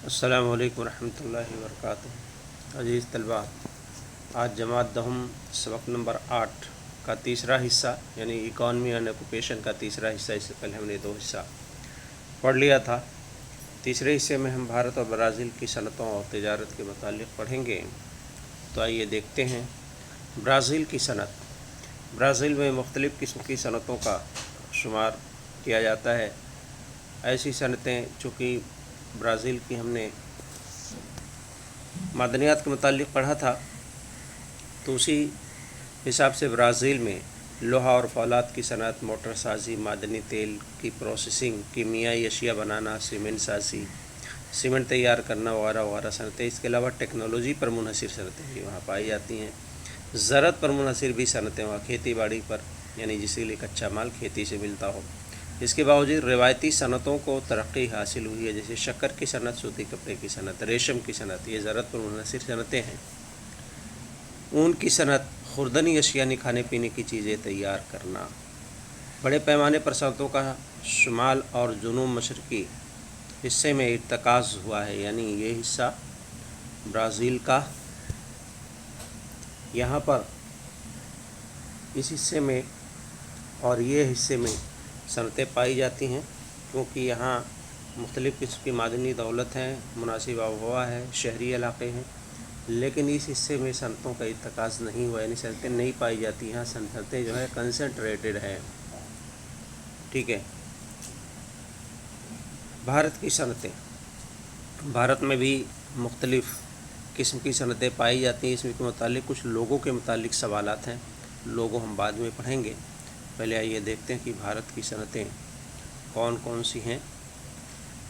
السلام علیکم ورحمۃ اللہ وبرکاتہ۔ عزیز طلباء، آج جماعت دہم سبق نمبر 8 کا تیسرا حصہ یعنی اکانومی اینڈ آکوپیشن کا تیسرا حصہ، اس سے پہلے ہم نے 2 حصہ پڑھ لیا تھا۔ تیسرے حصے میں ہم بھارت اور برازیل کی صنعتوں اور تجارت کے متعلق پڑھیں گے۔ تو آئیے دیکھتے ہیں برازیل کی صنعت۔ برازیل میں مختلف قسم کی صنعتوں کا شمار کیا جاتا ہے۔ ایسی صنعتیں چونکہ برازیل کی ہم نے معدنیات کے متعلق پڑھا تھا، تو اسی حساب سے برازیل میں لوہا اور فولاد کی صنعت، موٹر سازی، معدنی تیل کی پروسیسنگ، کیمیائی اشیاء بنانا، سیمنٹ سازی، سیمنٹ تیار کرنا وغیرہ وغیرہ صنعتیں۔ اس کے علاوہ ٹیکنالوجی پر منحصر صنعتیں بھی وہاں پائی جاتی ہیں۔ زراعت پر منحصر بھی صنعتیں وہاں، کھیتی باڑی پر، یعنی جس کے لیے کچا مال کھیتی سے ملتا ہو۔ اس کے باوجود روایتی صنعتوں کو ترقی حاصل ہوئی ہے، جیسے شکر کی صنعت، سوتی کپڑے کی صنعت، ریشم کی صنعت، یہ زراعت پر منحصر صنعتیں ہیں۔ اون کی صنعت، خوردنی اشیاء یعنی کھانے پینے کی چیزیں تیار کرنا۔ بڑے پیمانے پر صنعتوں کا شمال اور جنوب مشرقی حصے میں ارتکاز ہوا ہے، یعنی یہ حصہ برازیل کا، یہاں پر اس حصے میں اور یہ حصے میں صنعتیں پائی جاتی ہیں، کیونکہ یہاں مختلف قسم کی معدنی دولت ہیں، مناسب آب و ہوا ہے، شہری علاقے ہیں، لیکن اس حصے میں صنعتوں کا ارتکاز نہیں ہوا، یعنی صنعتیں نہیں پائی جاتی۔ یہاں صنعتیں جو ہے کنسنٹریٹڈ ہیں۔ ٹھیک ہے۔ بھارت کی صنعتیں، بھارت میں بھی مختلف قسم کی صنعتیں پائی جاتی ہیں۔ اس میں کے متعلق کچھ لوگوں کے متعلق سوالات ہیں، لوگوں ہم بعد میں پڑھیں گے۔ پہلے آئیے دیکھتے ہیں کہ بھارت کی صنعتیں کون کون سی ہیں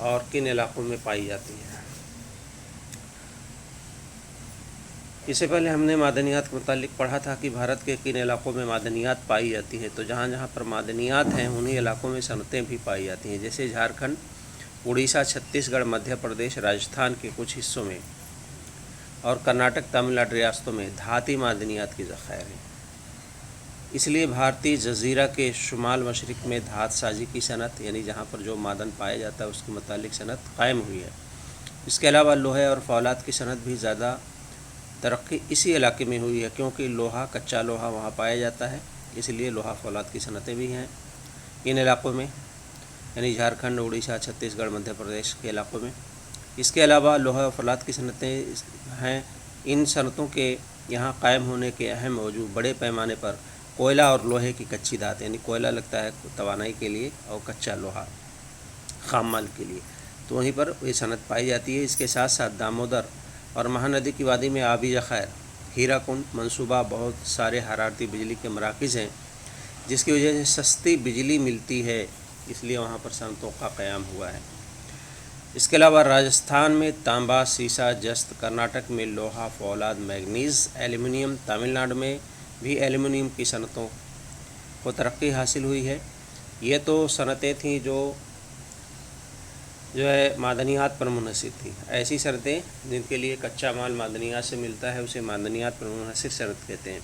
اور کن علاقوں میں پائی جاتی ہیں۔ اس سے پہلے ہم نے معدنیات کے متعلق پڑھا تھا کہ بھارت کے کن علاقوں میں معدنیات پائی جاتی ہے۔ تو جہاں جہاں پر معدنیات ہیں انہی علاقوں میں صنعتیں بھی پائی جاتی ہیں، جیسے جھارکھنڈ، اڑیسہ، چھتیس گڑھ، مدھیہ پردیش، راجستھان کے کچھ حصوں میں اور کرناٹک، تمل ناڈو ریاستوں میں دھاتی معدنیات کے ذخائر ہیں۔ اس لیے بھارتی جزیرہ کے شمال مشرق میں دھات سازی کی صنعت، یعنی جہاں پر جو معدن پایا جاتا ہے اس کے متعلق صنعت قائم ہوئی ہے۔ اس کے علاوہ لوہے اور فولاد کی صنعت بھی زیادہ ترقی اسی علاقے میں ہوئی ہے، کیونکہ لوہا، کچا لوہا وہاں پایا جاتا ہے، اس لیے لوہا فولاد کی صنعتیں بھی ہیں ان علاقوں میں، یعنی جھارکھنڈ، اڑیسہ، چھتیس گڑھ، مدھیہ پردیش کے علاقوں میں۔ اس کے علاوہ لوہا اور فولاد کی صنعتیں ہیں۔ ان صنعتوں کے یہاں قائم ہونے کے اہم وجوہ بڑے پیمانے پر کوئلہ اور لوہے کی کچی دھات، یعنی کوئلہ لگتا ہے توانائی کے لیے اور کچا لوہا خام مال کے لیے، تو وہیں پر یہ صنعت پائی جاتی ہے۔ اس کے ساتھ ساتھ دامودر اور مہاندی کی وادی میں آبی ذخائر، ہیرا کنڈ منصوبہ، بہت سارے حرارتی بجلی کے مراکز ہیں، جس کی وجہ سے سستی بجلی ملتی ہے، اس لیے وہاں پر صنعتوں کا قیام ہوا ہے۔ اس کے علاوہ راجستھان میں تانبا، سیسا، جست، کرناٹک میں لوہا، فولاد، مینگنیز، ایلومینیم، تمل ناڈو میں بھی ایلومینیم کی صنعتوں کو ترقی حاصل ہوئی ہے۔ یہ تو صنعتیں تھیں جو ہے معدنیات پر منحصر تھی۔ ایسی صنعتیں جن کے لیے کچا مال معدنیات سے ملتا ہے اسے معدنیات پر منحصر صنعت کہتے ہیں،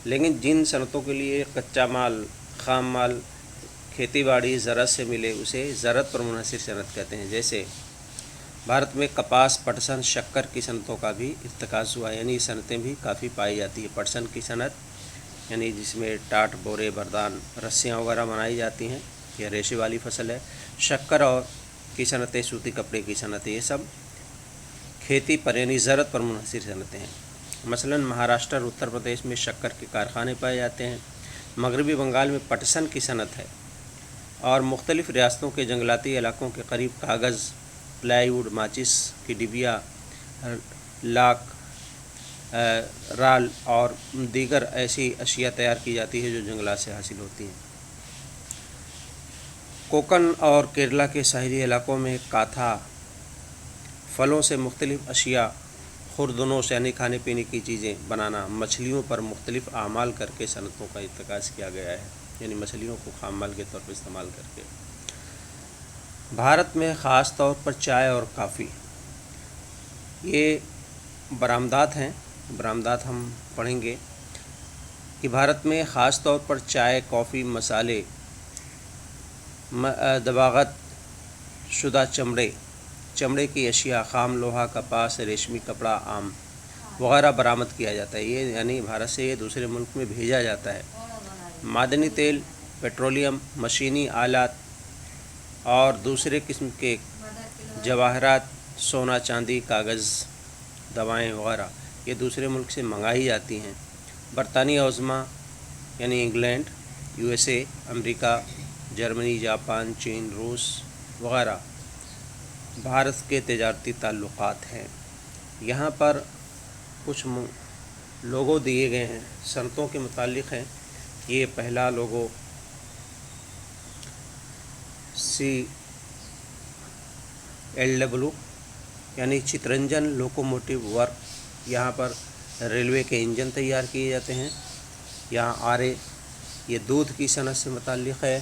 لیکن جن صنعتوں کے لیے کچا مال، خام مال کھیتی باڑی، زراعت سے ملے اسے زراعت پر منحصر صنعت کہتے ہیں۔ جیسے بھارت میں کپاس، پٹسن، شکر کی صنعتوں کا بھی ارتکاز ہوا ہے، یعنی یہ صنعتیں بھی کافی پائی جاتی ہے۔ پٹسن کی صنعت یعنی جس میں ٹاٹ، بورے، بردان، رسیاں وغیرہ بنائی جاتی ہیں، یہ ریشے والی فصل ہے۔ شکر اور کی صنعتیں، سوتی کپڑے کی صنعتیں، یہ سب کھیتی پر یعنی زراعت پر منحصر صنعتیں ہیں۔ مثلاً مہاراشٹر اور اتر پردیش میں شکر کے کارخانے پائے جاتے ہیں۔ مغربی بنگال میں پٹسن کی صنعت ہے، اور مختلف ریاستوں کے جنگلاتی علاقوں کے قریب کاغذ، پلائی ووڈ، ماچس کی ڈبیا، لاک، رال اور دیگر ایسی اشیاء تیار کی جاتی ہے جو جنگلات سے حاصل ہوتی ہیں۔ کوکن اور کیرلا کے ساحلی علاقوں میں کاتھا، پھلوں سے مختلف اشیاء، خوردنوں سے یعنی کھانے پینے کی چیزیں بنانا، مچھلیوں پر مختلف اعمال کر کے صنعتوں کا ارتکاز کیا گیا ہے، یعنی مچھلیوں کو خام مال کے طور پر استعمال کر کے۔ بھارت میں خاص طور پر چائے اور کافی، یہ برآمدات ہیں۔ برآمدات ہم پڑھیں گے کہ بھارت میں خاص طور پر چائے، کافی، مسالے، دباغت شدہ چمڑے چمڑے کی اشیاء، خام لوہا، کپاس، ریشمی کپڑا، آم وغیرہ برآمد کیا جاتا ہے۔ یہ یعنی بھارت سے یہ دوسرے ملک میں بھیجا جاتا ہے۔ معدنی تیل، پیٹرولیم، مشینی آلات اور دوسرے قسم کے جواہرات، سونا، چاندی، کاغذ، دوائیں وغیرہ یہ دوسرے ملک سے منگائی جاتی ہیں۔ برطانیہ عظمیٰ یعنی انگلینڈ، USA، امریکہ، جرمنی، جاپان، چین، روس وغیرہ بھارت کے تجارتی تعلقات ہیں۔ یہاں پر کچھ لوگو دیے گئے ہیں، صنعتوں کے متعلق ہیں۔ یہ پہلا لوگو CLW یعنی چترنجن لوکوموٹیو ورک، یہاں پر ریلوے کے انجن تیار کیے جاتے ہیں۔ یہاں RA یہ دودھ کی صنعت سے متعلق ہے۔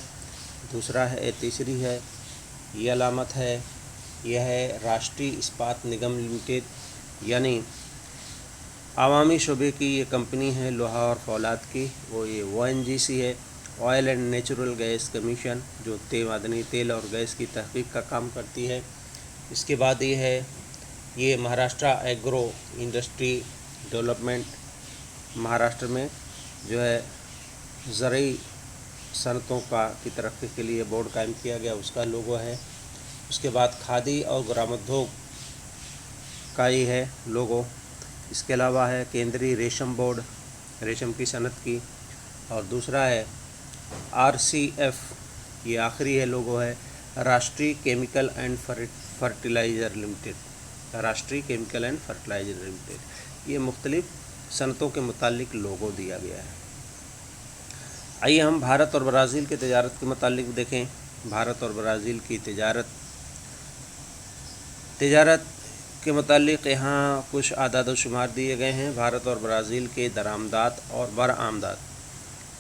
دوسرا ہے، تیسری ہے، یہ علامت ہے، یہ ہے راشٹری اسپات نگم لمیٹڈ، یعنی عوامی شعبے کی یہ کمپنی ہے لوہا اور فولاد کی، وہ یہ ONGC ہے، oil and natural gas commission, جو معدنی تیل اور گیس کی تحقیق کا کام کرتی ہے۔ اس کے بعد یہ ہے، یہ Maharashtra agro industry development, Maharashtra میں جو ہے زرعی صنعتوں کی ترقی کے لیے بورڈ قائم کیا گیا، اس کا لوگو ہے۔ اس کے بعد کھادی اور گرامودیوگ کا یہ ہے لوگو۔ اس کے علاوہ ہے کیندری ریشم بورڈ، ریشم کی صنعت کی، اور دوسرا ہے RCF، یہ آخری ہے لوگو ہے، Rashtriya chemical and fertilizer limited, Rashtriya chemical and fertilizer limited. یہ مختلف صنعتوں کے متعلق لوگو دیا گیا ہے۔ آئیے ہم بھارت اور برازیل کے تجارت کے متعلق دیکھیں۔ بھارت اور برازیل کی تجارت کے متعلق یہاں کچھ اعداد و شمار دیے گئے ہیں۔ بھارت اور برازیل کے درآمدات اور برآمدات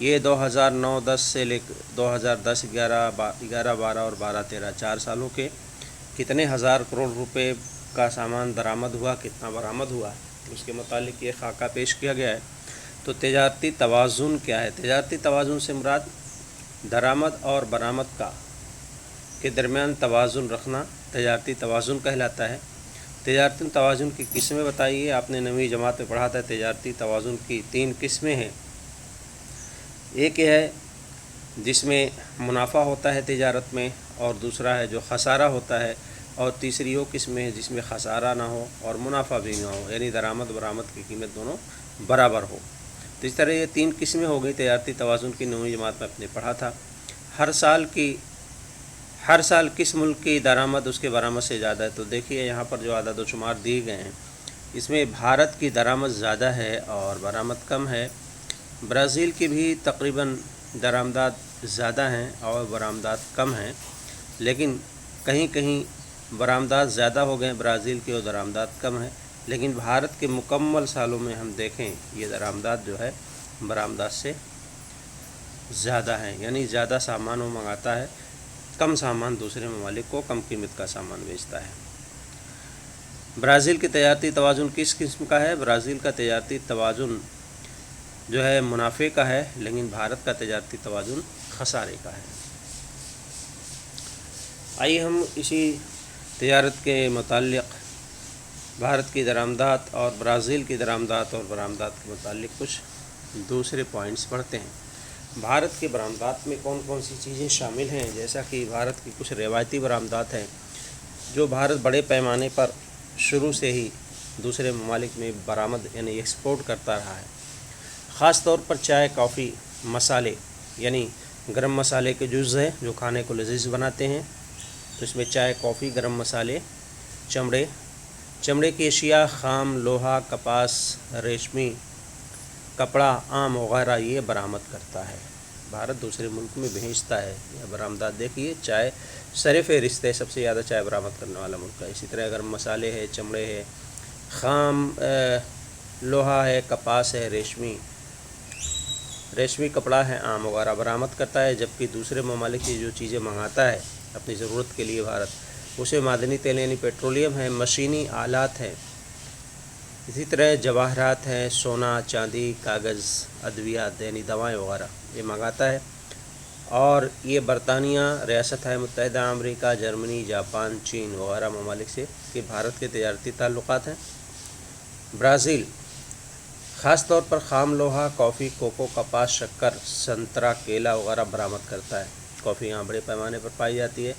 یہ 2009-10 سے لے کر 2010، 11، 12 اور 12-13 4 سالوں کے کتنے ہزار کروڑ روپے کا سامان درآمد ہوا، کتنا برآمد ہوا، اس کے متعلق یہ خاکہ پیش کیا گیا ہے۔ تو تجارتی توازن کیا ہے؟ تجارتی توازن سے مراد درآمد اور برآمد کے درمیان توازن رکھنا تجارتی توازن کہلاتا ہے۔ تجارتی توازن کی قسمیں بتائیے۔ آپ نے 9ویں جماعت میں پڑھا تھا، تجارتی توازن کی 3 قسمیں ہیں۔ ایک ہے جس میں منافع ہوتا ہے تجارت میں، اور دوسرا ہے جو خسارہ ہوتا ہے، اور تیسری وہ قسم ہے جس میں خسارہ نہ ہو اور منافع بھی نہ ہو، یعنی درآمد برآمد کی قیمت دونوں برابر ہو۔ تو اس طرح یہ 3 قسمیں ہو گئی تجارتی توازن کی، 9ویں جماعت میں آپ نے پڑھا تھا۔ ہر سال کس ملک کی درآمد اس کے برآمد سے زیادہ ہے؟ تو دیکھیے یہاں پر جو اعداد و شمار دیے گئے ہیں، اس میں بھارت کی درآمد زیادہ ہے اور برآمد کم ہے۔ برازیل کی بھی تقریباً درآمدات زیادہ ہیں اور برآمدات کم ہیں، لیکن کہیں کہیں برآمدات زیادہ ہو گئے برازیل کی اور درآمدات کم ہیں۔ لیکن بھارت کے مکمل سالوں میں ہم دیکھیں، یہ درآمدات جو ہے برآمدات سے زیادہ ہیں، یعنی زیادہ سامان وہ منگاتا ہے، کم سامان دوسرے ممالک کو کم قیمت کا سامان بیچتا ہے۔ برازیل کی تجارتی توازن کس قسم کا ہے؟ برازیل کا تجارتی توازن جو ہے منافع کا ہے، لیکن بھارت کا تجارتی توازن خسارے کا ہے۔ آئیے ہم اسی تجارت کے متعلق بھارت کی درآمدات اور برازیل کی درآمدات اور برآمدات کے متعلق کچھ دوسرے پوائنٹس پڑھتے ہیں۔ بھارت کے برآمدات میں کون کون سی چیزیں شامل ہیں؟ جیسا کہ بھارت کی کچھ روایتی برآمدات ہیں جو بھارت بڑے پیمانے پر شروع سے ہی دوسرے ممالک میں برآمد یعنی ایکسپورٹ کرتا رہا ہے۔ خاص طور پر چائے، کافی، مسالے، یعنی گرم مسالے کے جز ہیں جو کھانے کو لذیذ بناتے ہیں، تو اس میں چائے، کافی، گرم مسالے، چمڑے کی اشیاء، خام لوہا، کپاس، ریشمی کپڑا، آم وغیرہ یہ برآمد کرتا ہے۔ بھارت دوسرے ملک میں بھیجتا ہے۔ یہ برآمدات دیکھیے، چائے سر فہرست ہے، سب سے زیادہ چائے برآمد کرنے والا ملک ہے۔ اسی طرح گرم مسالے ہے، چمڑے ہے، خام لوہا ہے، کپاس ہے، ریشمی کپڑا ہے، آم وغیرہ برآمد کرتا ہے، جبکہ دوسرے ممالک کی جو چیزیں منگاتا ہے اپنی ضرورت کے لیے بھارت، اسے معدنی تیل یعنی پیٹرولیم ہے، مشینی آلات ہیں، اسی طرح جواہرات ہیں، سونا، چاندی، کاغذ، ادویات یعنی دوائیں وغیرہ یہ منگاتا ہے، اور یہ برطانیہ، ریاست متحدہ امریکہ، جرمنی، جاپان، چین وغیرہ ممالک سے کہ بھارت کے تجارتی تعلقات ہیں۔ برازیل خاص طور پر خام لوہا، کافی، کوکو، کپاس، شکر، سنترا، کیلا وغیرہ برآمد کرتا ہے۔ کافی یہاں بڑے پیمانے پر پائی جاتی ہے۔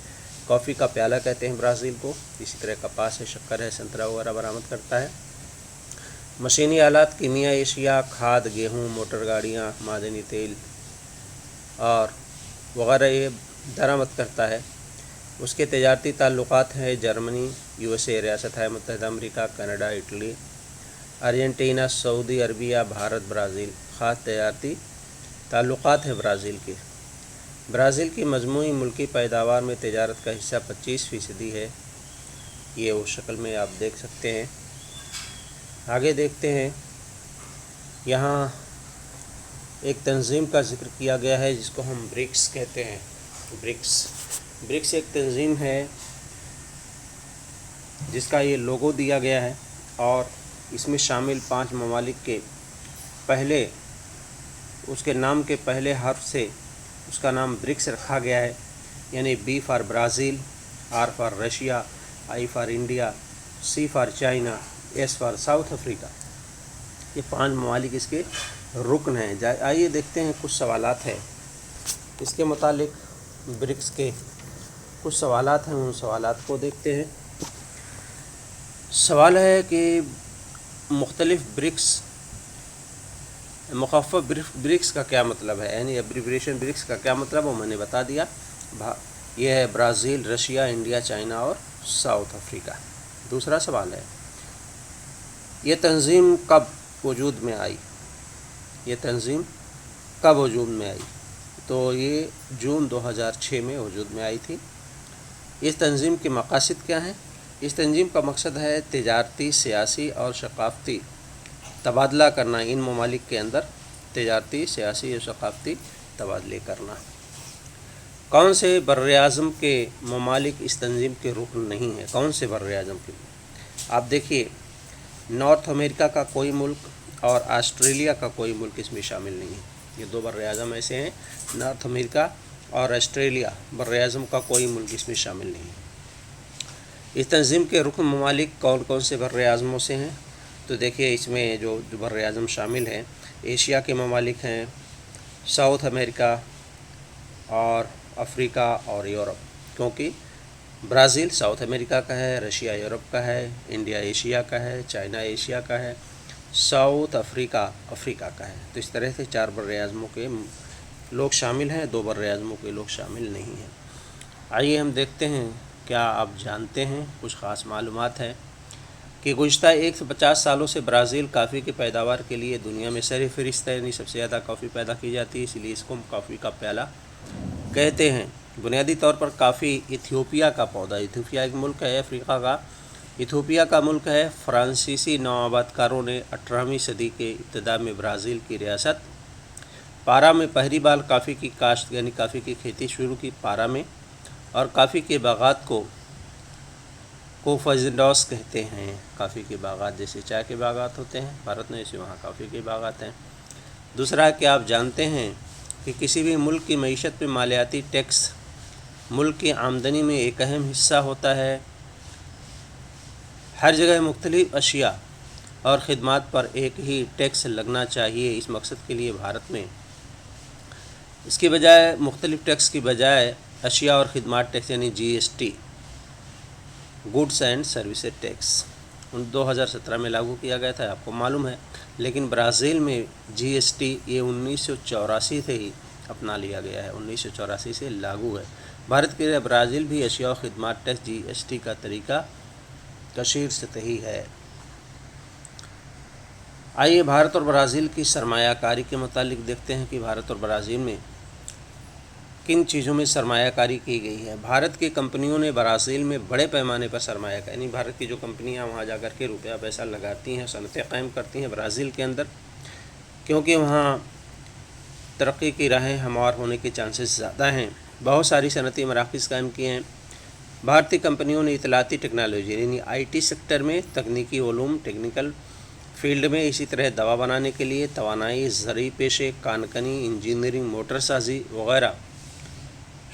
کافی کا پیالہ کہتے ہیں برازیل کو۔ اسی طرح کپاس ہے، شکر ہے، سنترا وغیرہ برآمد کرتا ہے۔ مشینی آلات، کیمیائی اشیاء، کھاد، گیہوں، موٹر گاڑیاں، معدنی تیل اور وغیرہ یہ درآمد کرتا ہے۔ اس کے تجارتی تعلقات ہیں جرمنی، USA، ریاست متحدہ امریکہ، کینیڈا، اٹلی، ارجنٹینا، سعودی عربیہ، بھارت، برازیل۔ خاص تجارتی تعلقات ہیں برازیل کے۔ برازیل کی مجموعی ملکی پیداوار میں تجارت کا حصہ 25% ہے۔ یہ اس شکل میں آپ دیکھ سکتے ہیں۔ آگے دیکھتے ہیں، یہاں ایک تنظیم کا ذکر کیا گیا ہے جس کو ہم برکس کہتے ہیں۔ برکس ایک تنظیم ہے جس کا یہ لوگو دیا گیا ہے، اور اس میں شامل 5 ممالک کے پہلے اس کے نام کے پہلے حرف سے اس کا نام برکس رکھا گیا ہے، یعنی B for Brazil, R for Russia, I for India, C for China, S for South Africa. یہ 5 ممالک اس کے رکن ہیں۔ آئیے دیکھتے ہیں، کچھ سوالات ہیں اس کے متعلق۔ برکس کے کچھ سوالات ہیں، ان سوالات کو دیکھتے ہیں۔ سوال ہے کہ مختلف مخفف برکس کا کیا مطلب ہے، یعنی ایبریویشن برکس کا کیا مطلب، وہ میں نے بتا دیا۔ یہ ہے برازیل، رشیا، انڈیا، چائنا اور ساؤتھ افریقہ۔ دوسرا سوال ہے، یہ تنظیم کب وجود میں آئی؟ تو یہ جون 2006 میں وجود میں آئی تھی۔ اس تنظیم کے مقاصد کیا ہیں؟ اس تنظیم کا مقصد ہے تجارتی، سیاسی اور ثقافتی تبادلہ کرنا، ان ممالک کے اندر تجارتی، سیاسی اور ثقافتی تبادلے کرنا۔ کون سے براعظم کے ممالک اس تنظیم کے رکن نہیں ہیں؟ کون سے براعظم کے؟ آپ دیکھیے، نارتھ امریکہ کا کوئی ملک اور آسٹریلیا کا کوئی ملک اس میں شامل نہیں ہے۔ یہ 2 براعظم ایسے ہیں، نارتھ امریکہ اور آسٹریلیا، براعظم کا کوئی ملک اس میں شامل نہیں ہے۔ اس تنظیم کے رکن ممالک کون کون سے براعظموں سے ہیں؟ تو دیکھیے، اس میں جو براعظم شامل ہیں، ایشیا کے ممالک ہیں، ساؤتھ امریکہ اور افریقہ اور یورپ، کیونکہ برازیل ساؤتھ امریکہ کا ہے، رشیا یورپ کا ہے، انڈیا ایشیا کا ہے، چائنا ایشیا کا ہے، ساؤتھ افریقہ افریقہ کا ہے۔ تو اس طرح سے 4 براعظموں کے لوگ شامل ہیں، 2 براعظموں کے لوگ شامل نہیں ہیں۔ آئیے ہم دیکھتے ہیں، کیا آپ جانتے ہیں، کچھ خاص معلومات ہیں کہ گزشتہ 150 سالوں سے برازیل کافی کی پیداوار کے لیے دنیا میں سر فہرست ہے، یعنی سب سے زیادہ کافی پیدا کی جاتی ہے، اس لیے اس کو ہم کافی کا پیالہ کہتے ہیں۔ بنیادی طور پر کافی ایتھیوپیا کا پودا، ایتھیوپیا ایک ملک ہے افریقہ کا، ایتھیوپیا کا ملک ہے۔ فرانسیسی نوآباد کاروں نے 18ویں صدی کے ابتدا میں برازیل کی ریاست پارا میں پہلی بار کافی کی کاشت، یعنی کافی کی کھیتی شروع کی پارا میں، اور کافی کے باغات کو کوفازنڈوس کہتے ہیں۔ کافی کے باغات جیسے چائے کے باغات ہوتے ہیں بھارت میں، ایسے وہاں کافی کے باغات ہیں۔ دوسرا، کیا آپ جانتے ہیں کہ کسی بھی ملک کی معیشت میں مالیاتی ٹیکس ملک کی آمدنی میں ایک اہم حصہ ہوتا ہے۔ ہر جگہ مختلف اشیاء اور خدمات پر ایک ہی ٹیکس لگنا چاہیے۔ اس مقصد کے لیے بھارت میں اس کی بجائے مختلف ٹیکس کی بجائے اشیاء اور خدمات ٹیکس، یعنی GST، goods and services tax, 2017 میں لاگو کیا گیا تھا، آپ کو معلوم ہے۔ لیکن برازیل میں GST یہ 1984 سے ہی اپنا لیا گیا ہے، 1984 سے لاگو ہے۔ بھارت کے لیے برازیل بھی اشیاء و خدمات ٹیکس GST کا طریقہ کثیر سطحی ہے۔ آئیے بھارت اور برازیل کی سرمایہ کاری کے متعلق دیکھتے ہیں کہ بھارت اور برازیل میں کن چیزوں میں سرمایہ کاری کی گئی ہے۔ بھارت کی کمپنیوں نے برازیل میں بڑے پیمانے پر سرمایہ کاری، یعنی بھارت کی جو کمپنیاں وہاں جا کر کے روپیہ پیسہ لگاتی ہیں، صنعتیں قائم کرتی ہیں برازیل کے اندر، کیونکہ وہاں ترقی کی راہیں ہموار ہونے کے چانسز زیادہ ہیں۔ بہت ساری صنعتی مراکز قائم کیے ہیں۔ بھارتی کمپنیوں نے اطلاعاتی ٹیکنالوجی، یعنی IT سیکٹر میں، تکنیکی علوم، ٹیکنیکل فیلڈ میں، اسی طرح دوا بنانے کے لیے، توانائی، زرعی پیشے، کان کنی، انجینئرنگ، موٹر سازی وغیرہ